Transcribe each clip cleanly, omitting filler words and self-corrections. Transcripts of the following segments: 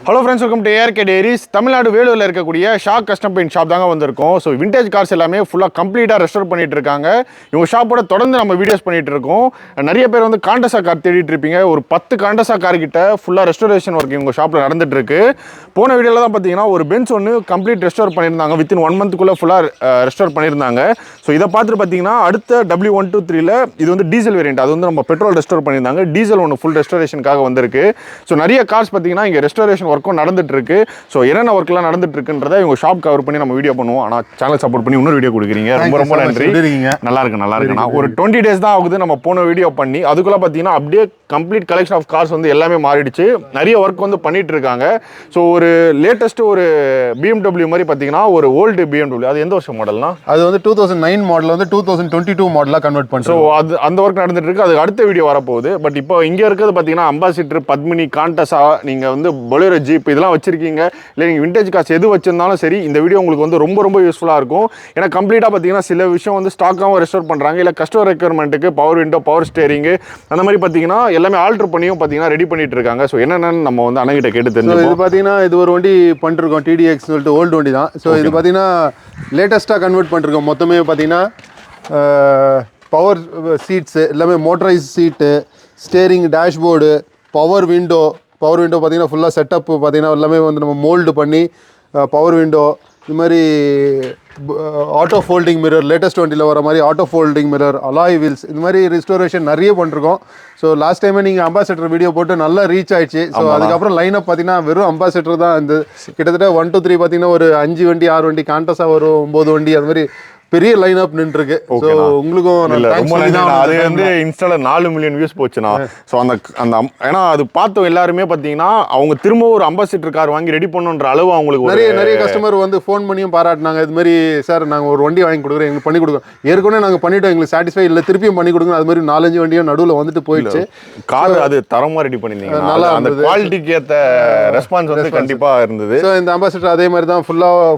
Hello friends, welcome to ARK Diaries. Tamilnadu வேலூர்ல இருக்கக்கூடிய SHA custom paint shop தாங்க வந்திருக்கோம். ஸோ விண்டேஜ் கார்ஸ் எல்லாமே ஃபுல்லாக கம்ப்ளீட்டாக ரெஸ்டோர் பண்ணிட்டு இருக்காங்க. இவங்க ஷாப்போட தொடர்ந்து நம்ம வீடியோஸ் பண்ணிட்டு இருக்கோம். நிறைய பேர் வந்து காண்டஸா கார் தேடிட்டு இருப்பீங்க. ஒரு 10 காண்டஸா கார் கிட்ட ஃபுல்லாக ரெஸ்டோரேஷன் ஒர்க் இவங்க ஷாப்பில் நடந்துட்டு இருக்கு. போன வீடியோவில் தான் பார்த்தீங்கன்னா ஒரு பென்ஸ் ஒன்று கம்ப்ளீட் ரெஸ்டோர் பண்ணியிருந்தாங்க. வித்தின் 1 மந்த்க்குள்ளே ஃபுல்லாக ரெஸ்டோர் பண்ணியிருந்தாங்க. ஸோ இதை பார்த்துட்டு பார்த்தீங்கன்னா அடுத்த W123ல இது வந்து டீசல் வேரியன்ட். அது வந்து நம்ம பெட்ரோல் ரெஸ்டோர் பண்ணியிருந்தாங்க. டீசல் ஒன்று ஃபுல் ரெஸ்டோரேஷனுக்காக வந்திருக்கு. ஸோ நிறைய கார்ஸ் பார்த்தீங்கன்னா இங்கே ரெஸ்டோரேஷன் ஒர்க்கும் நடந்துட்டு இருக்கு. ஸோ என்னென்ன ஒர்க்லாம் நடந்துட்டு இருக்குன்றதை இவங்க ஷாப் கவர் பண்ணி நம்ம வீடியோ பண்ணுவோம். ஆனால் சேனல் சப்போர்ட் பண்ணி இன்னொரு வீடியோ கொடுக்குறீங்க, ரொம்ப ரொம்ப நன்றி. நல்லா இருக்கு. ஒரு 20 days தான் ஆகுது நம்ம போன வீடியோ பண்ணி. அதுக்குள்ள பார்த்தீங்கன்னா அப்படியே கம்ப்ளீட் கலெக்ஷன் ஆஃப் கார்ஸ் வந்து எல்லாமே மாறிடுச்சு. நிறைய ஒர்க் வந்து பண்ணிட்டு இருக்காங்க. ஸோ ஒரு லேட்டஸ்ட் ஒரு BMW மாதிரி பார்த்தீங்கன்னா ஒரு ஓல்டு BMW. அது எந்த வருஷம் மாடல்னா அது வந்து 2009 மாடல் வந்து 2022 மாடலாக கன்வெர்ட் பண்ணி. ஸோ அது அந்த ஒர்க் நடந்துட்டு இருக்கு. அது அடுத்த வீடியோ வரப்போகுது. பட் இப்போ இங்கே இருக்கிறது பார்த்தீங்கன்னா அம்பாசிடர், பத்மினி, காண்டஸா, நீங்கள் வந்து பொலேரோ ஜீப் இதெல்லாம் வச்சிருக்கீங்க. இல்லை நீங்கள் விண்டேஜ் கார்ஸ் எது வச்சிருந்தாலும் சரி, இந்த வீடியோ உங்களுக்கு வந்து ரொம்ப ரொம்ப யூஸ்ஃபுல்லாக இருக்கும். ஏன்னா கம்ப்ளீட்டாக பார்த்தீங்கன்னா சில விஷயம் வந்து ஸ்டாக்காகவும் ரெஸ்டோர் பண்ணுறாங்க. இல்லை கஸ்டமர் ரெக்யர்மெண்ட்டுக்கு பவர் விண்டோ, பவர் ஸ்டேரிங்கு அந்த மாதிரி பார்த்தீங்கன்னா எல்லாமே ஆல்டர் பண்ணியும் பார்த்தீங்கன்னா ரெடி பண்ணிட்டு இருக்காங்க. ஸோ என்னென்னு நம்ம வந்து அண்ணங்கிட்ட கேட்டு தெரிஞ்சோம். இது பார்த்தீங்கன்னா இது ஒரு வண்டி பண்ணிருக்கோம், TDX சொல்லிட்டு ஓல்டு வண்டி தான். ஸோ இது பார்த்தீங்கன்னா லேட்டஸ்ட்டாக கன்வெர்ட் பண்ணிருக்கோம். மொத்தமே பார்த்தீங்கன்னா பவர் சீட்ஸு எல்லாமே மோட்டரைஸ் சீட்டு, ஸ்டேரிங், டேஷ்போர்டு, பவர் விண்டோ பார்த்தீங்கன்னா ஃபுல்லாக செட்டப் பார்த்தீங்கன்னா எல்லாமே வந்து நம்ம மோல்டு பண்ணி பவர் விண்டோ, இது மாதிரி ஆட்டோ ஃபோல்டிங் மிரர், லேட்டஸ்ட் வண்டியில் வர மாதிரி auto folding mirror, alloy wheels, இது மாதிரி ரெஸ்டோரேஷன் நிறைய பண்ணிருக்கோம். ஸோ லாஸ்ட் டைமே நீங்கள் அம்பாசிடர் வீடியோ போட்டு நல்லா ரீச் ஆயிடுச்சு. ஸோ அதுக்கப்புறம் லைனப் பார்த்தீங்கன்னா வெறும் அம்பாசிடர் தான். இந்த கிட்டத்தட்ட 1 2 3 பார்த்தீங்கன்னா ஒரு 5 வண்டி 6 வண்டி, காண்டஸா ஒரு 9 வண்டி, அது மாதிரி பெரிய லைன் அப் நின்றுருக்கு. ஸோ உங்களுக்கும் அது வந்து இன்ஸ்டால 4 மில்லியன் வியூஸ் போச்சுண்ணா. ஸோ அந்த ஏன்னா அது பார்த்தோம் எல்லாருமே பார்த்தீங்கன்னா அவங்க திரும்ப ஒரு அம்பாசிடர் கார் வாங்கி ரெடி பண்ணுன்ற அளவு அவங்களுக்கு நிறைய கஸ்டமர் வந்து ஃபோன் பண்ணியும் பாராட்டினாங்க. இது மாதிரி சார் நாங்கள் ஒரு வண்டி வாங்கி கொடுக்குறோம், எங்களுக்கு பண்ணி கொடுக்குறோம், ஏற்கனவே நாங்கள் பண்ணிட்டோம், எங்களுக்கு சாட்டிஸ்ஃபை இல்லை, திருப்பியும் பண்ணி கொடுங்க. அது மாதிரி 4 5 வண்டியும் நடுவில் வந்துட்டு போயிடுச்சு. கார் அது தரமாக ரெடி பண்ணிருந்தீங்க, நல்லா அந்த குவாலிட்டிக்கு ஏற்ற ரெஸ்பான்ஸ் வந்து கண்டிப்பாக இருந்தது. ஸோ இந்த அம்பாசிடர் அதே மாதிரி தான்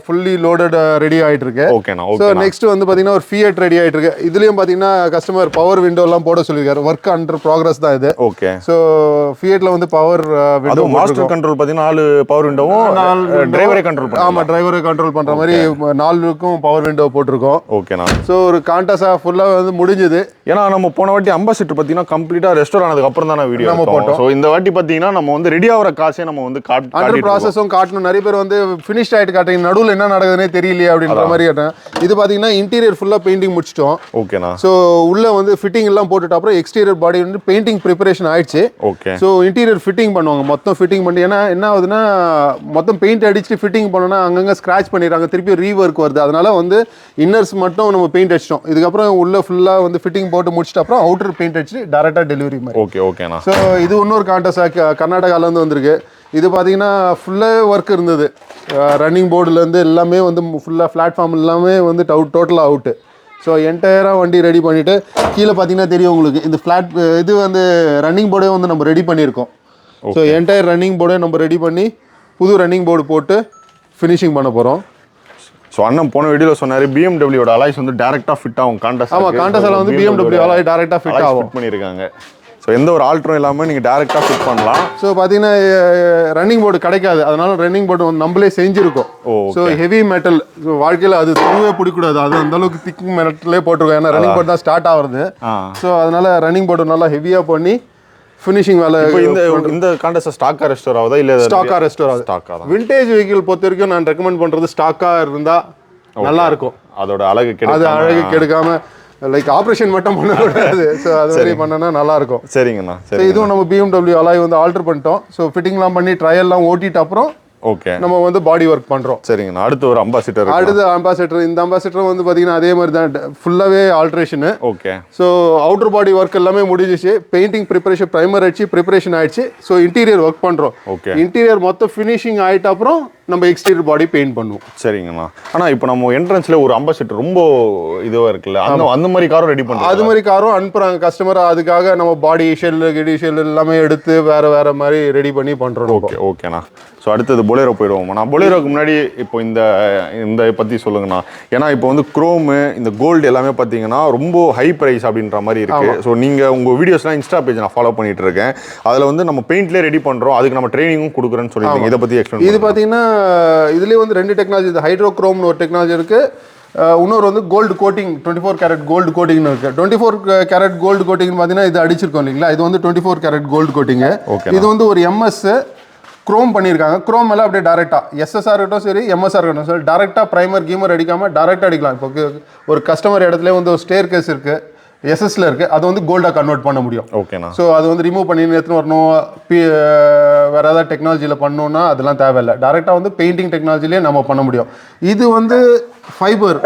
ஃபுல்லி லோடட் ரெடி ஆகிட்டு இருக்கு. ஓகேண்ணா. ஸோ நெக்ஸ்ட் வந்து பார்த்தீங்கன்னா ஒரு ஃபியட் ரெடி ஆகிட்டு இருக்கு. இதுலயும் பார்த்தீங்கன்னா கஸ்டமர் பவர் விண்டோ எல்லாம் போட சொல்லியிருக்காரு. ஒர்க் அண்டர் ப்ராக்ரஸ் தான் இது. ஓகே. ஸோ ஃபியட்ல வந்து பவர் விண்டோ, மாஸ்டர் கண்ட்ரோல் பார்த்தீங்கன்னா 4 பவர் விண்டோவும் டிரைவரை கண்ட்ரோல் பண்ணும். ஆமாம், டிரைவரை கண்ட்ரோல் பண்ணுற மாதிரி 4க்கும் பவர் விண்டோ போட்டிருக்கோம். ஓகேண்ணா. ஸோ ஒரு காண்டஸா ஃபுல்லாக வந்து முடிஞ்சது. ஏன்னா நம்ம போன வாட்டி அம்பாசிடர் பார்த்தீங்கன்னா கம்ப்ளீட்டாக ரெஸ்டோர் ஆனதுக்கு அப்புறம் தானே வீடியோ நம்ம போட்டோம். ஸோ இந்த வாட்டி பார்த்தீங்கன்னா நம்ம வந்து ரெடி ஆகிற காசே நம்ம வந்து அண்டர் ப்ராசஸும் காட்டணும். நிறைய பேர் வந்து ஃபினிஷ்ட் ஆகிட்டு காட்டுறீங்க, நடுவில் என்ன நடக்குதுன்னே தெரியலையே அப்படின்ற மாதிரி கேட்டேன். இது பார்த்தீங்கன்னா இன்டீரியர் ஃபுல்லாக பெயிண்டிங் முடிச்சிட்டோம். ஓகேண்ணா. ஸோ உள்ள வந்து ஃபிட்டிங் எல்லாம் போட்டுட்டு அப்புறம் எக்ஸ்டீரியர் பாடி வந்து பெயிண்டிங் ப்ரிப்பரேஷன் ஆயிடுச்சு. ஓகே. ஸோ இன்டீரியர் ஃபிட்டிங் பண்ணுவாங்க, மொத்தம் ஃபிட்டிங் பண்ணி. ஏன்னா என்ன ஆகுதுன்னா மொத்தம் பெயிண்ட் அடிச்சுட்டு ஃபிட்டிங் பண்ணோன்னா அங்கங்கே ஸ்க்ராச் பண்ணிடுறாங்க, திருப்பி ரீவொர்க் வருது. அதனால வந்து இன்னர்ஸ் மட்டும் நம்ம பெயிண்ட் அடிச்சிட்டோம். இதுக்கப்புறம் உள்ள ஃபுல்லாக வந்து ஃபிட்டிங் போட்டு முடிச்சிட்டு அப்புறம் அவுட்டர் பெயிண்ட் அடிச்சுட்டு டேரெக்டாக டெலிவரி மாதிரி. ஓகேண்ணா. ஸோ இது இன்னொரு காண்டஸா கர்நாடகாவிலேருந்து வந்திருக்கு. இது பார்த்தீங்கன்னா ஃபுல்லாக ஒர்க் இருந்தது. ரன்னிங் போர்டுலேருந்து எல்லாமே வந்து ஃபுல்லாக பிளாட்ஃபார்ம் எல்லாமே வந்து டோட்டலாக அவுட்டு. ஸோ என்டையராக வண்டி ரெடி பண்ணிவிட்டு கீழே பார்த்தீங்கன்னா தெரியும் உங்களுக்கு, இந்த இது வந்து ரன்னிங் போர்டே வந்து நம்ம ரெடி பண்ணியிருக்கோம். ஸோ என்டையர் ரன்னிங் போர்டே நம்ம ரெடி பண்ணி புது ரன்னிங் போர்டு போட்டு ஃபினிஷிங் பண்ண போகிறோம். ஸோ அண்ணன் போன வீடியோவில் சொன்னார் BMW அலாய்ஸ் வந்து டேரெக்டாக ஃபிட் ஆகும் காண்டஸா. ஆமாம், காண்டஸாவில் வந்து BMW அலாய் டேரெக்டாக ஃபிட் ஆகும் பண்ணியிருக்காங்க. ஸோ எந்த ஒரு ஆல்ட்ரும் இல்லாமல் நீங்கள் டேரெக்டாக ஃபிட் பண்ணலாம். ஸோ பார்த்தீங்கன்னா ரன்னிங் போர்டு கிடைக்காது, அதனால ரன்னிங் போர்டு வந்து நம்மளே செஞ்சுருக்கோம். ஸோ ஹெவி மெட்டல், ஸோ வாழ்க்கையில் அது துருவே பிடிக்கூடாது, அது அந்த அளவுக்கு திக் மெட்டலே போட்டிருக்கோம். ஏன்னா ரன்னிங் போர்டு தான் ஸ்டார்ட் ஆகுறது. ஸோ அதனால ரன்னிங் போர்டு நல்லா ஹெவியாக பண்ணி ஃபினிஷிங் வேலை. இந்த காண்டஸா ஸ்டாக்கா ரெஸ்டோர் ஆகுதா இல்லை ஸ்டாக்கா ரெஸ்டோர் ஆகுது? ஸ்டாக்கா தான். விண்டேஜ் வெஹிக்கிள் பொறுத்த வரைக்கும் நான் ரெக்கமெண்ட் பண்ணுறது ஸ்டாக்காக இருந்தால் நல்லா இருக்கும். அதோட அழகு கெடுக்காம லைக் ஆப்ரேஷன் மட்டும் பண்ணக்கூடாது. ஸோ அது மாதிரி பண்ணனா நல்லா இருக்கும். சரிங்கண்ணா. சரி, இதுவும் நம்ம BMW அலாய் வந்து ஆல்டர் பண்ணிட்டோம். ஸோ ஃபிட்டிங்லாம் பண்ணி ட்ரையல்லாம் ஓட்டிட்டு அப்புறம் ஓகே நம்ம வந்து பாடி ஒர்க் பண்ணுறோம். சரிங்கண்ணா. அடுத்து ஒரு அம்பாசிடர். இந்த அம்பாசிடர் வந்து பார்த்தீங்கன்னா அதே மாதிரி தான் ஃபுல்லாகவே ஆல்ட்ரேஷனு. ஓகே. ஸோ அவுட்டர் பாடி ஒர்க் எல்லாமே முடிஞ்சிச்சு. பெயிண்டிங் ப்ரிப்பரேஷன் ப்ரைமர் ஆயிடுச்சு, ப்ரிப்பரேஷன் ஆயிடுச்சு. ஸோ இன்டீரியர் ஒர்க் பண்ணுறோம். ஓகே. இன்டீரியர் மொத்தம் ஃபினிஷிங் ஆகிட்ட அப்புறம் நம்ம எக்ஸ்டீரியர் பாடி பெயிண்ட் பண்ணுவோம். சரிங்கண்ணா. ஆனால் இப்போ நம்ம என்ட்ரன்ஸில் ஒரு அம்பாசிடர் ரொம்ப இதுவாக இருக்குல்ல, அந்த மாதிரி காரும் ரெடி பண்ணுறோம். அது மாதிரி காரும் அனுப்புகிறாங்க கஸ்டமர். அதுக்காக நம்ம பாடி ஷெல்லு கிடி ஷெல் எல்லாமே எடுத்து வேறு மாதிரி ரெடி பண்ணி பண்ணுறோம். ஓகே ஓகேண்ணா. ஸோ அடுத்தது பொலேரோ போயிடுவோம்ண்ணா. பொலேரோக்கு முன்னாடி இப்போ இந்த பற்றி சொல்லுங்கண்ணா. ஏன்னா இப்போ வந்து குரோமு இந்த கோல்டு எல்லாமே பார்த்தீங்கன்னா ரொம்ப ஹை ப்ரைஸ் அப்படின்ற மாதிரி இருக்குது. ஸோ நீங்கள் உங்கள் வீடியோஸ்லாம் இன்ஸ்டா பேஜ் நான் ஃபாலோ பண்ணிட்டு இருக்கேன். அதில் வந்து நம்ம பெயிண்ட்லேயே ரெடி பண்ணுறோம், அதுக்கு நம்ம ட்ரைனிங்கும் கொடுக்குறேன்னு சொல்லியிருக்கீங்க. இதை பற்றி எக்ஸ்பிளைன். இது பார்த்தீங்கன்னா இதுலேயே வந்து 2 டெக்னாலஜி, இது ஹைட்ரோக்ரோம்னு ஒரு டெக்னாலஜி இருக்குது. இன்னொரு வந்து கோல்டு கோட்டிங், 24 கேரட் கோல்டு கோட்டிங்னு இருக்குது. 24 கேரட் கோல்டு கோட்டிங்னு பார்த்தீங்கன்னா இது அடிச்சிருக்கோம் இல்லைங்களா, இது வந்து 24 கேரட் கோல்டு கோட்டிங்கு. இது வந்து ஒரு எம்எஸ் குரோம் பண்ணியிருக்காங்க. குரோம் எல்லாம் அப்படியே டேரெக்டாக எஸ்எஸ்ஆர் இருக்கட்டும் சரி எம்எஸ்ஆர் இருக்கட்டும் சரி டேரெக்டாக ப்ரைமர் கீமர் அடிக்காமல் டேரெக்டாக அடிக்கலாம். இப்போ ஒரு கஸ்டமர் இடத்துல வந்து ஒரு ஸ்டேர் கேஸ் இருக்குது, எஸ்எஸ்ல இருக்குது, அதை வந்து கோல்டாக கன்வெர்ட் பண்ண முடியும். ஓகேண்ணா. ஸோ அது வந்து ரிமூவ் பண்ணி எடுத்துன்னு வரணும், வேறு ஏதாவது டெக்னாலஜியில் பண்ணணுன்னா அதெல்லாம் தேவையில்லை. டேரெக்டாக வந்து பெயிண்டிங் டெக்னாலஜிலே நம்ம பண்ண முடியும். இது வந்து ஃபைபர்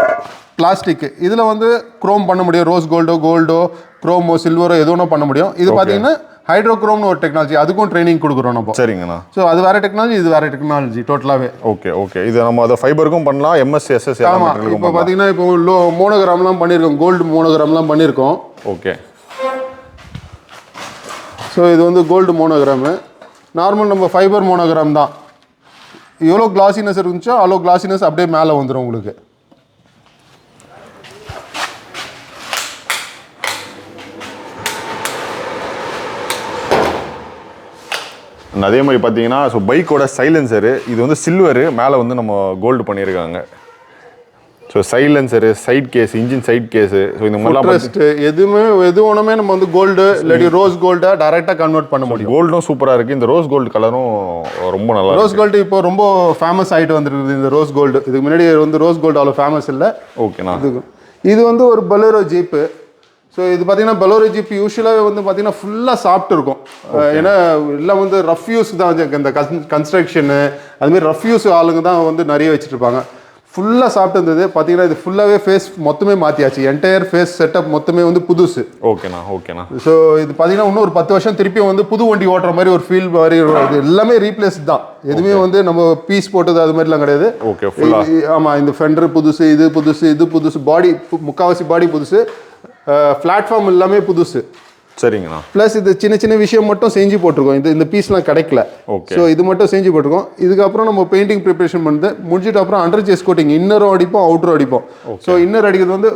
பிளாஸ்டிக், இதில் வந்து குரோம் பண்ண முடியும். ரோஸ் கோல்டோ குரோமோ சில்வரோ எது ஒன்றும் பண்ண முடியும். இது பார்த்தீங்கன்னா ஹைட்ரோக்ரோம்னு ஒரு டெக்னாலஜி, அதுக்கும் ட்ரைனிங் கொடுக்குறோம் நம்ம. சரிங்கண்ணா. ஸோ அது வேறு டெக்னாலஜி, இது வேறு டெக்னாலஜி டோட்டலாகவே. ஓகே. இது நம்ம அதை ஃபைபருக்கும் பண்ணலாம், எம்எஸ் எஸ்எஸ். ஆமாம். இப்போ பார்த்தீங்கன்னா இப்போ மோனோகிராம்லாம் பண்ணியிருக்கோம், கோல்டு மோனோகிராம்லாம் பண்ணியிருக்கோம். ஓகே. ஸோ இது வந்து கோல்டு மோனோகிராமு. நார்மல் நம்ம ஃபைபர் மோனோகிராம் தான். எவ்வளோ கிளாசினஸ் இருந்துச்சோ அவ்வளோ கிளாசினஸ் அப்படியே மேலே வந்துடும் உங்களுக்கு. அதே மாதிரி பார்த்தீங்கன்னா ஸோ பைக்கோட சைலன்சரு இது வந்து சில்வரு, மேலே வந்து நம்ம கோல்டு பண்ணியிருக்காங்க. So silencer, side case, engine side case, so இந்த மாதிரிலாம் எது ஒன்றுமே நம்ம வந்து கோல்டு இல்லாட்டி ரோஸ் கோல்டை டைரெக்டாக கன்வெர்ட் பண்ண முடியும். கோல்டும் சூப்பராக இருக்குது. இந்த ரோஸ் கோல்டு கலரும் ரொம்ப நல்லா. ரோஸ் கோல்டு இப்போ ரொம்ப ஃபேமஸ் ஆகிட்டு வந்துருக்குது இந்த ரோஸ் கோல்டு. இதுக்கு முன்னாடி வந்து ரோஸ் கோல்டு அவ்வளோ ஃபேமஸ் இல்லை. ஓகேண்ணா. இது வந்து ஒரு பலேரோ ஜீப்பு. ஸோ இது பார்த்தீங்கன்னா பலேரோ ஜீப் யூஸ்வலாகவே வந்து பார்த்தீங்கன்னா ஃபுல்லாக சாஃப்ட் இருக்கும். ஏன்னா எல்லாம் வந்து ரஃப் யூஸ் தான், இந்த கன்ஸ்ட்ரக்ஷனு அதுமாரி ரஃப் யூஸ் ஆளுங்க தான் வந்து நிறைய வச்சுட்டு இருப்பாங்க. ஃபுல்லாக சாஃப்ட் இருந்தது. பார்த்தீங்கன்னா இது ஃபுல்லாகவே ஃபேஸ் மொத்தமே மாற்றியாச்சு. என்டையர் ஃபேஸ் செட்டப் மொத்தமே வந்து புதுசு. ஓகேண்ணா. ஸோ இது பார்த்தீங்கன்னா இன்னும் ஒரு 10 வருஷம் திருப்பியும் வந்து புது வண்டி ஓட்டுற மாதிரி ஒரு ஃபீல் மாதிரி இது எல்லாமே ரீப்ளேஸ் தான். எதுவுமே வந்து நம்ம பீஸ் போட்டது அது மாதிரிலாம் கிடையாது. ஆமாம். இந்த ஃபெண்டர் புதுசு, இது புதுசு, பாடி முக்கால்வாசி பாடி புதுசு, பிளாட்ஃபார்ம் எல்லாமே புதுசு. சரிங்கண்ணா. ப்ளஸ் இது சின்ன விஷயம் மட்டும் செஞ்சு போட்டிருக்கோம். இந்த பீஸ்லாம் கிடைக்கல. ஸோ இது மட்டும் செஞ்சு போட்டிருக்கோம். இதுக்கப்புறம் நம்ம பெயிண்டிங் ப்ரிப்பரேஷன் பண்ணது முடிஞ்சிட்டு அப்புறம் அண்டர் சேஸ் கோட்டிங், இன்னரும் அடிப்போம் அவுட்டரும் அடிப்போம். ஸோ இன்னர் அடிக்கிறது வந்து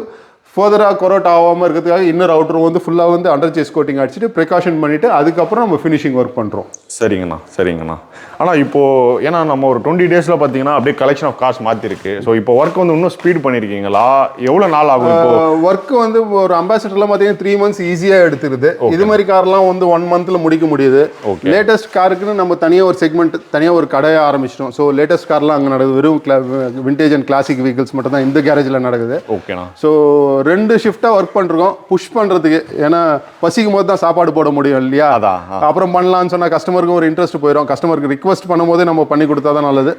ஃபர்தராக கொரோட் ஆகாமல் இருக்கிறதுக்காக இன்னர் அவுட்டர் வந்து ஃபுல்லாக வந்து அண்டர் சேஸ் கோட்டிங் அடிச்சுட்டு ப்ரிகாஷன் பண்ணிவிட்டு அதுக்கப்புறம் நம்ம ஃபினிஷிங் ஒர்க் பண்ணுறோம். சரிங்கண்ணா. ஆனால் இப்போது ஏன்னா நம்ம ஒரு 20 டேஸில் பார்த்தீங்கன்னா அப்படியே கலெக்ஷன் ஆஃப் கார்ஸ் மாற்றிருக்கு. ஸோ இப்போ ஒர்க் வந்து இன்னும் ஸ்பீட் பண்ணியிருக்கீங்களா? எவ்வளோ நாள் ஆகும் இப்போ ஒர்க் வந்து? ஒரு அம்பாசிடர்லாம் பார்த்தீங்கன்னா 3 months ஈஸியாக எடுத்துருது. இது மாதிரி கார்லாம் வந்து 1 monthல முடிக்க முடியுது. லேட்டஸ்ட் காருக்குன்னு நம்ம தனியாக ஒரு செக்மெண்ட், தனியாக ஒரு கடையை ஆரம்பிச்சிட்டோம். ஸோ லேட்டஸ்ட் கார்லாம் அங்கே நடக்குது. வெறும் விண்டேஜ் அண்ட் கிளாசிக் வெஹிக்கிள்ஸ் மட்டும் தான் இந்த கேரேஜில் நடக்குது. ஓகேண்ணா. ஸோ 2 ஷிஃப்டாக ஒர்க் பண்ணிருக்கோம் புஷ் பண்ணுறதுக்கு. ஏன்னா பசிக்கும் போது தான் சாப்பாடு போட முடியும் இல்லையா? அப்புறம் பண்ணலான்னு சொன்னால் கஸ்டமருக்கும் ஒரு இன்ட்ரெஸ்ட் போயிடும். கஸ்டமருக்கு ரிக்வஸ்ட் பண்ணும்போது நம்ம பண்ணி கொடுத்தா தான் நல்லது.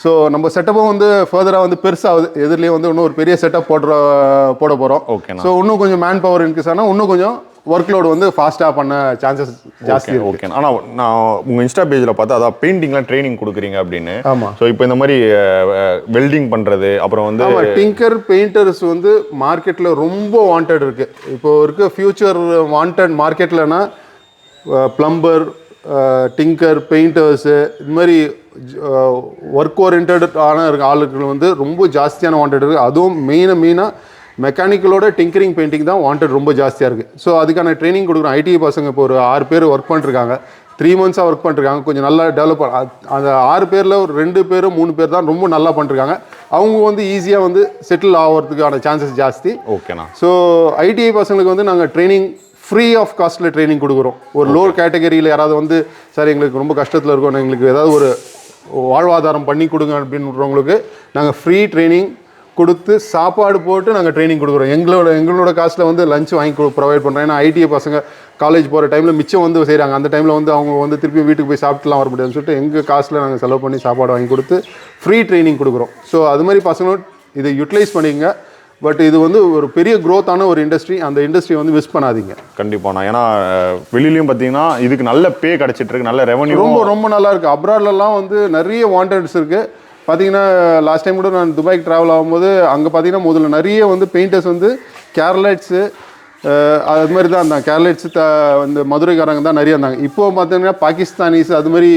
ஸோ நம்ம செட்டப்பும் வந்து ஃபர்தராக வந்து பெருசாகுது. எதுலேயே வந்து இன்னும் ஒரு பெரிய செட்டப் போட போகிறோம். ஸோ இன்னும் கொஞ்சம் மேன் பவர் இன்க்ரீஸ் ஆனால் இன்னும் கொஞ்சம் ஒர்க் லோடு வந்து ஃபாஸ்ட்டாக பண்ண சான்சஸ் ஜாஸ்தி. ஓகே. ஆனால் நான் உங்கள் இன்ஸ்டா பேஜில் பார்த்தா அதான் பெயிண்டிங்லாம் ட்ரைனிங் கொடுக்குறீங்க அப்படின்னு. ஆமாம். ஸோ இப்போ இந்த மாதிரி வெல்டிங் பண்ணுறது அப்புறம் வந்து டிங்கர் பெயிண்டர்ஸ் வந்து மார்க்கெட்டில் ரொம்ப வாண்டட் இருக்குது. இப்போ இருக்க future wanted மார்க்கெட்லனா plumber, tinker, painters இது மாதிரி ஒர்க் ஓரியன்டான ஆளுகள் வந்து ரொம்ப ஜாஸ்தியான வாண்டட் இருக்குது. அதுவும் மெயினாக மெக்கானிக்கலோட டிங்கரிங் பெயிண்டிங் தான் வாண்டட் ரொம்ப ஜாஸ்தியாக இருக்குது. ஸோ அதுக்கான ட்ரைனிங் கொடுக்குறோம். ஐடி பசங்க இப்போ ஒரு 6 பேர் ஒர்க் பண்ணிருக்காங்க. 3 months ஒர்க் பண்ணிருக்காங்க. கொஞ்சம் நல்லா டெவலப் அந்த 6 பேரில் ஒரு 2 பேர் 3 பேர் தான் ரொம்ப நல்லா பண்ணிருக்காங்க. அவங்க வந்து ஈஸியாக வந்து செட்டில் ஆகிறதுக்கான சான்சஸ் ஜாஸ்தி. ஓகேண்ணா. ஸோ ஐடிஐ பசங்களுக்கு வந்து நாங்கள் ட்ரைனிங் ஃப்ரீ ஆஃப் காஸ்ட்டில் ட்ரைனிங் கொடுக்குறோம். ஒரு லோவர் கேட்டகரியில் யாராவது வந்து சார் எங்களுக்கு ரொம்ப கஷ்டத்தில் இருக்கோம், எங்களுக்கு ஏதாவது ஒரு வாழ்வாதாரம் பண்ணி கொடுங்க அப்படின்றவங்களுக்கு நாங்கள் ஃப்ரீ ட்ரைனிங் கொடுத்து சாப்பாடு போட்டு நாங்கள் ட்ரைனிங் கொடுக்குறோம். எங்களோட காஸ்ட்டில் வந்து லஞ்ச் வாங்கி ப்ரொவைட் பண்ணுறோம். ஏன்னா ஐடிஐ பசங்க காலேஜ் போகிற டைமில் மிச்சம் வந்து செய்கிறாங்க. அந்த டைமில் வந்து அவங்க வந்து திருப்பி வீட்டுக்கு போய் சாப்பிட்டுலாம் வர முடியாதுன்னு சொல்லிட்டு எங்கள் காஸ்ட்டில் நாங்கள் செலவு பண்ணி சாப்பாடு வாங்கி கொடுத்து ஃப்ரீ ட்ரைனிங் கொடுக்குறோம். ஸோ அது மாதிரி பசங்களும் இதை யூட்டிலைஸ் பண்ணிக்கங்க. பட் இது வந்து ஒரு பெரிய க்ரோத்தான ஒரு இண்டஸ்ட்ரி. அந்த இண்டஸ்ட்ரி வந்து மிஸ் பண்ணாதீங்க. கண்டிப்பாண்ணா. ஏன்னா வெளியிலையும் பார்த்தீங்கன்னா இதுக்கு நல்ல பே கிடச்சிட்டு இருக்கு, நல்ல ரெவன்யூ ரொம்ப நல்லா இருக்குது. அப்ராட்லலாம் வந்து நிறைய வாண்டட்ஸ் இருக்குது. பார்த்தீங்கன்னா லாஸ்ட் டைம் கூட நான் துபாய்க்கு ட்ராவல் ஆகும்போது அங்கே பார்த்தீங்கன்னா முதல்ல நிறைய வந்து பெயிண்டர்ஸ் வந்து கேரளைட்ஸு அது மாதிரி தான் இருந்தாங்க. கேரளைட்ஸு வந்து மதுரைக்காரங்க தான் நிறைய இருந்தாங்க. இப்போது பார்த்தீங்கன்னா பாகிஸ்தானிஸ் அது மாதிரி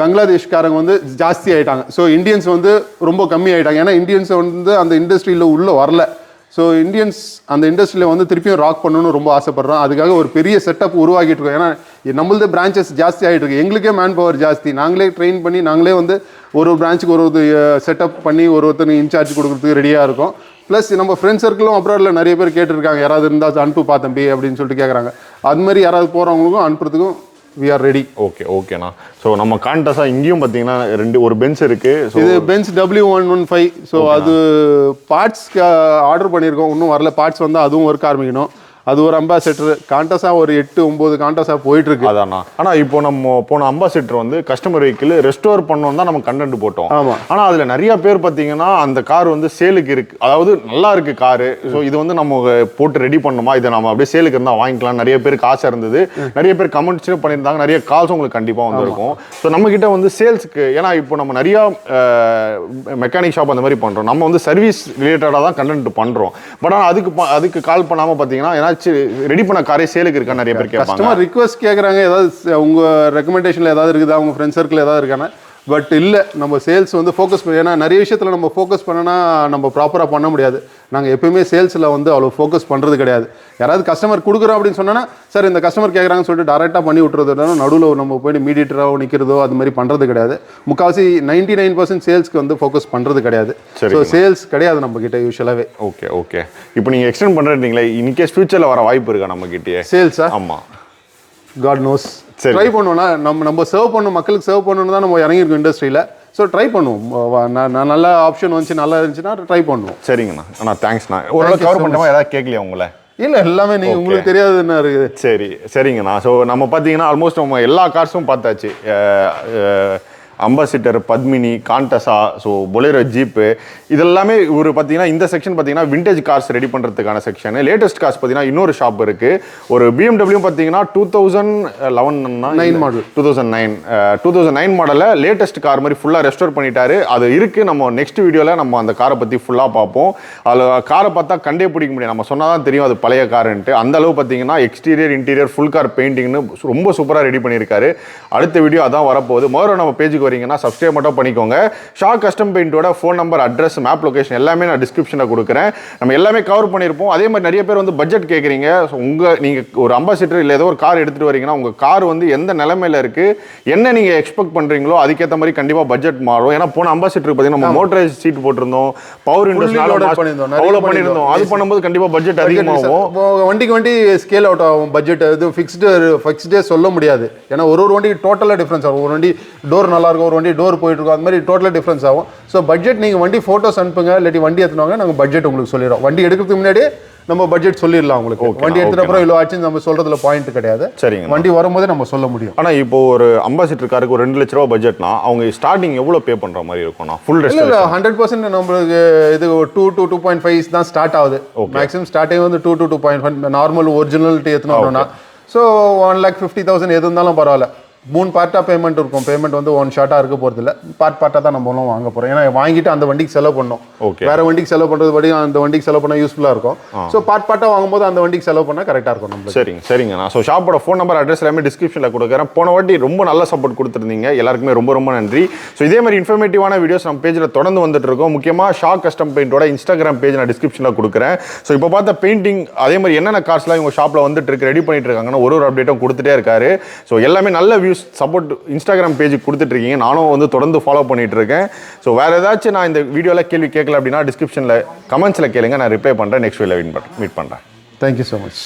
பங்களாதேஷ்காரங்க வந்து ஜாஸ்தி ஆகிட்டாங்க. ஸோ இந்தியன்ஸ் வந்து ரொம்ப கம்மி ஆகிட்டாங்க. ஏன்னா இந்தியன்ஸ் வந்து அந்த இண்டஸ்ட்ரியில் உள்ளே வரல. ஸோ இந்தியன்ஸ் அந்த இண்டஸ்ட்ரியில் வந்து திருப்பியும் ராக் பண்ணணும்னு ரொம்ப ஆசைப்பட்றோம். அதுக்காக ஒரு பெரிய செட்டப் உருவாக்கிட்டு இருக்கோம். ஏன்னா நம்மளது பிரான்ச்சஸ் ஜாஸ்தி ஆகிட்டு இருக்கு. எங்களுக்கே மேன் பவர் ஜாஸ்தி. நாங்களே ட்ரெயின் பண்ணி நாங்களே வந்து ஒரு பிரான்ச்சுக்கு ஒரு செட்டப் பண்ணி ஒருத்தருக்கு இன்சார்ஜ் கொடுக்குறதுக்கு ரெடியாக இருக்கும். ப்ளஸ் நம்ம ஃப்ரெண்ட்ஸ் சர்க்கிளும் அப்ராடில் நிறைய பேர் கேட்டிருக்காங்க, யாராவது இருந்தால் அனுப்பு தம்பி அப்படின்னு சொல்லிட்டு கேட்குறாங்க. அது மாதிரி யாராவது போகிறவங்களுக்கும் அனுப்புறதுக்கும் we are ready. ஓகேண்ணா. ஸோ நம்ம கான்டெஸ்ஸா இங்கேயும் பார்த்தீங்கன்னா ஒரு பென்ஸ் இருக்குது. இது பென்ஸ் W115. ஸோ அது பார்ட்ஸ்க்கு ஆர்டர் பண்ணியிருக்கோம். இன்னும் வரல. பார்ட்ஸ் வந்து அதுவும் ஒர்க் ஆரம்பிக்கணும். அது ஒரு அம்பாசிடர் கான்டெஸ்ஸா ஒரு 8-9 கான்டெஸ்ஸா போயிட்டு இருக்கு. அதாண்ணா. ஆனால் இப்போ நம்ம போன அம்பாசிடர் வந்து கஸ்டமர் வெஹிக்கிள் ரெஸ்டோர் பண்ணோம் தான் நம்ம கண்டென்ட் போட்டோம். ஆமாம். ஆனால் அதில் நிறைய பேர் பார்த்தீங்கன்னா அந்த கார் வந்து சேலுக்கு இருக்கு, அதாவது நல்லா இருக்கு காரு. ஸோ இது வந்து நம்ம போட்டு ரெடி பண்ணணுமா, இதை நம்ம அப்படியே சேலுக்கு இருந்தால் வாங்கிக்கலாம். நிறைய பேருக்கு ஆசை இருந்தது. நிறைய பேர் கமெண்ட்ஸும் பண்ணியிருந்தாங்க. நிறைய கால்ஸ் உங்களுக்கு கண்டிப்பாக வந்திருக்கும். ஸோ நம்ம கிட்ட வந்து சேல்ஸுக்கு, ஏன்னா இப்போ நம்ம நிறையா மெக்கானிக் ஷாப் அந்த மாதிரி பண்ணுறோம். நம்ம வந்து சர்வீஸ் ரிலேட்டடாக தான் கண்டென்ட் பண்ணுறோம். பட் ஆனால் அதுக்கு கால் பண்ணாமல் பார்த்தீங்கன்னா ஏன்னா ரெடி பண்ண காரே சேலுக்கு இருக்கா நிறைய பேர் கேட்பாங்க. கஸ்டமர் ரிக்வெஸ்ட் கேட்குறாங்க, ஏதாவது உங்கள் ரெக்கமெண்டேஷனில் ஏதாவது இருக்குதா, உங்கள் ஃப்ரெண்ட் சர்க்கிள் ஏதாவது இருக்கானா. பட் இல்லை, நம்ம சேல்ஸ் வந்து ஃபோக்கஸ் பண்ணி, ஏன்னா நிறைய விஷயத்தில் நம்ம ஃபோக்கஸ் பண்ணனா நம்ம ப்ராப்பராக பண்ண முடியாது. நாங்கள் எப்போயுமே சேல்ஸில் வந்து அவ்வளோ ஃபோக்கஸ் பண்ணுறது கிடையாது. யாராவது கஸ்டமர் கொடுக்குறோம் அப்படின்னு சொன்னால் சார் இந்த கஸ்டமர் கேட்குறாங்கன்னு சொல்லிட்டு டேரெக்டாக பண்ணி விட்டுறதுனா நடுவில் நம்ம போய்ட்டு மீடியேட்டராக நிற்கிறதோ அது மாதிரி பண்ணுறது கிடையாது. முக்கால்வாசி 99% சேல்ஸ்க்கு வந்து ஃபோக்கஸ் பண்ணுறது கிடையாது. ஸோ சேல்ஸ் கிடையாது நம்ம கிட்ட யூஸ்வலாகவே. ஓகே. இப்போ நீங்கள் எக்ஸ்டெண்ட் பண்ணுறீங்களே, இன்கேஸ் ஃபியூச்சரில் வர வாய்ப்பு இருக்கா நம்ம கிட்டே சேல்ஸா? ஆமாம், காட் நோஸ். ட்ரை பண்ணுவோம்னா நம்ம சர்வ் பண்ணணும், மக்களுக்கு சர்வ் பண்ணணும் தான் நம்ம இறங்கியிருக்கோம் இண்டஸ்ட்ரியில். ஸோ ட்ரை பண்ணுவோம். நல்ல ஆப்ஷன் வந்துச்சு, நல்லா இருந்துச்சுன்னா ட்ரை பண்ணுவோம். சரிங்கண்ணா. அண்ணா தேங்க்ஸ்ண்ணா. ஓரளவு கவர் பண்ணுறோமா? ஏதாவது கேட்கலையா உங்களை? இல்லை, எல்லாமே நீங்கள் உங்களுக்கு தெரியாது என்ன இருக்குது. சரிங்கண்ணா. ஸோ நம்ம பார்த்தீங்கன்னா ஆல்மோஸ்ட் நம்ம எல்லா கார்ஸும் பார்த்தாச்சு. Ambassador, Padmini, Contessa, so Bolero, jeep, இதெல்லாமே ஒரு பார்த்தீங்கன்னா இந்த செக்ஷன் பார்த்தீங்கன்னா விண்டேஜ் கார்ஸ் ரெடி பண்ணுறதுக்கான செக்ஷன். லேட்டஸ்ட் கார்ஸ் பார்த்தீங்கன்னா இன்னொரு ஷாப் இருக்குது. ஒரு BMW பார்த்தீங்கன்னா 2011 மாடல் 2009 மாடலில் லேட்டஸ்ட் கார் மாதிரி ஃபுல்லாக ரெஸ்டோர் பண்ணிட்டாரு. அது இருக்குது. நம்ம நெக்ஸ்ட் வீடியோவில் நம்ம அந்த காரை பற்றி ஃபுல்லாக பார்ப்போம். அதில் காரை பார்த்தா கண்டே பிடிக்க முடியாது. நம்ம சொன்னால் தான் தெரியும் அது பழைய காருன்ட்டு. அந்த அளவு பார்த்தீங்கன்னா எக்ஸ்டீரியர் இன்டீரியர் ஃபுல் கார் பெயிண்டிங்னு ரொம்ப சூப்பராக ரெடி பண்ணியிருக்காரு. அடுத்த வீடியோ அதான் வரப்போகுது. முதல்ல நம்ம பேஜுக்கு வரீங்கன்னா சப்ஸ்கிரைப் மட்டும் பண்ணிக்கோங்க. ஷா கஸ்டம் பெயிண்டோட phone number, address, map location எல்லாமே நான் டிஸ்கிரிப்ஷனில் கொடுக்குறேன். நம்ம எல்லாமே கவர் பண்ணியிருப்போம். அதே மாதிரி நிறைய பேர் வந்து பட்ஜெட் கேட்குறீங்க. ஸோ நீங்கள் ஒரு அம்பாசிடர் இல்லை ஏதோ ஒரு கார் எடுத்துகிட்டு வரீங்கன்னா உங்கள் கார் வந்து எந்த நிலைமையில் இருக்குது, என்ன நீங்கள் எக்ஸ்பெக்ட் பண்ணுறீங்களோ அதுக்கேற்ற மாதிரி கண்டிப்பாக பட்ஜெட் மாறும். ஏன்னா போன அம்பாசிடருக்கு பார்த்தீங்கன்னா நம்ம மோட்டரைஸ் சீட் போட்டிருந்தோம், பவர் விண்டோஸ் அவ்வளோ பண்ணியிருந்தோம். அது பண்ணும்போது கண்டிப்பாக பட்ஜெட் அதிகமாகும். வண்டி ஸ்கேல் அவுட் ஆகும். பட்ஜெட் இது ஃபிக்ஸ்டே சொல்ல முடியாது. ஏன்னா ஒரு வண்டி டோட்டலாக டிஃப்ரென்ஸ் ஆகும். ஒரு வண்டி டோர் நல்லா இருக்கும், ஒரு வண்டி டோர் போயிட்டு இருக்கும். அது மாதிரி டோட்டலாக டிஃப்ரென்ஸ் ஆகும். ஸோ பட்ஜெட் நீங்கள் வண்டி ஃபோட்டோஸ் அனுப்புங்க, இல்லாட்டி வண்டி எடுத்துனாங்க நாங்கள் பட்ஜெட் உங்களுக்கு சொல்லிடுறோம். வண்டி எடுக்கிறதுக்கு முன்னாடியே நம்ம பட்ஜெட் சொல்லிடலாம் உங்களுக்கு. வண்டி எடுத்துகிற அப்புறம் இவ்வளோ ஆச்சுன்னு நம்ம சொல்கிறதுல பாயிண்ட் கிடையாது. சரிங்க. வண்டி வரும்போதே நம்ம சொல்ல முடியும். ஆனால் இப்போ ஒரு அம்பாசிடர் காருக்கு ஒரு 2 லட்ச ரூபா பட்ஜெட்னா அவங்க ஸ்டார்டிங் எவ்வளோ பே பண்ணுற மாதிரி இருக்கும்னா? ஃபுல் ரெஸ்ட் 100% நம்மளுக்கு இது 2 to 2.5 தான் ஸ்டார்ட் ஆகுது. மேக்ஸிமம் ஸ்டார்டிங் வந்து 2 to 2.5 நார்மல் ஒரிஜினல்ட்டு எடுத்துனோம்னா. ஸோ 1,50,000 எது இருந்தாலும் பரவாயில்ல. 3 பார்ட்டாக பேமெண்ட் இருக்கும். பேமெண்ட் வந்து 1 ஷார்ட்டாக இருக்க போகிறதில்ல. பார்ட்டாக தான் நம்மளும் வாங்க போகிறோம். ஏன்னா வாங்கிட்டு அந்த வண்டிக்கு செலவு பண்ணோம். வேறு வண்டிக்கு செலவு பண்ணுறது படி அந்த வண்டிக்கு செலவு பண்ணால் யூஸ்ஃபுல்லாக இருக்கும். ஸோ பார்ட்டாக வாங்கும்போது அந்த வண்டிக்கு செலவு பண்ணால் கரெக்டாக இருக்கும் நம்மளுக்கு. சரிங்கண்ணா. ஸோ ஷாப்போட ஃபோன் நம்பர், அட்ரஸ் எல்லாமே டிஸ்கிரிப்ஷனில் கொடுக்குறேன். போன வாட்டி ரொம்ப நல்ல சப்போர்ட் கொடுத்துருந்தீங்க. எல்லாருக்குமே ரொம்ப நன்றி. ஸோ இதே மாதிரி இன்ஃபர்மேட்டிவான வீடியோஸ் நம்ம பேஜில் தொடர்ந்து வந்துட்டு இருக்கோம். முக்கியமாக ஷா கஸ்டம் பெயிண்டோட இன்ஸ்டாகிராம் பேஜ் நான் டிஸ்கிரிப்ஷனில் கொடுக்குறேன். ஸோ இப்போ பார்த்த பெயிண்டிங் அதே மாதிரி என்னென்ன கார்ஸ்லாம் இவங்க ஷாப்பில் வந்துட்டு இருக்கு, ரெடி பண்ணிட்டு இருக்காங்கன்னா ஒரு அப்டேட்டும் கொடுத்துட்டே இருக்காரு. ஸோ எல்லாமே நல்ல வியூஸ் சப்போர்ட் இன்ஸ்டாகிராம் பேஜுக்கு கொடுத்துட்டு இருக்கீங்க. நானும் வந்து தொடர்ந்து ஃபாலோ பண்ணிட்டு இருக்கேன். ஸோ வேறு ஏதாச்சும் நான் இந்த வீடியோவில் கேள்வி கேட்கல அப்படின்னா டிஸ்கிரிப்ஷனில் கமெண்ட்ஸில் கேளுங்க, நான் ரிப்ளை பண்ணுறேன். நெக்ஸ்ட் வீடியோவில் மீட் பண்ணுறேன். Thank you so much.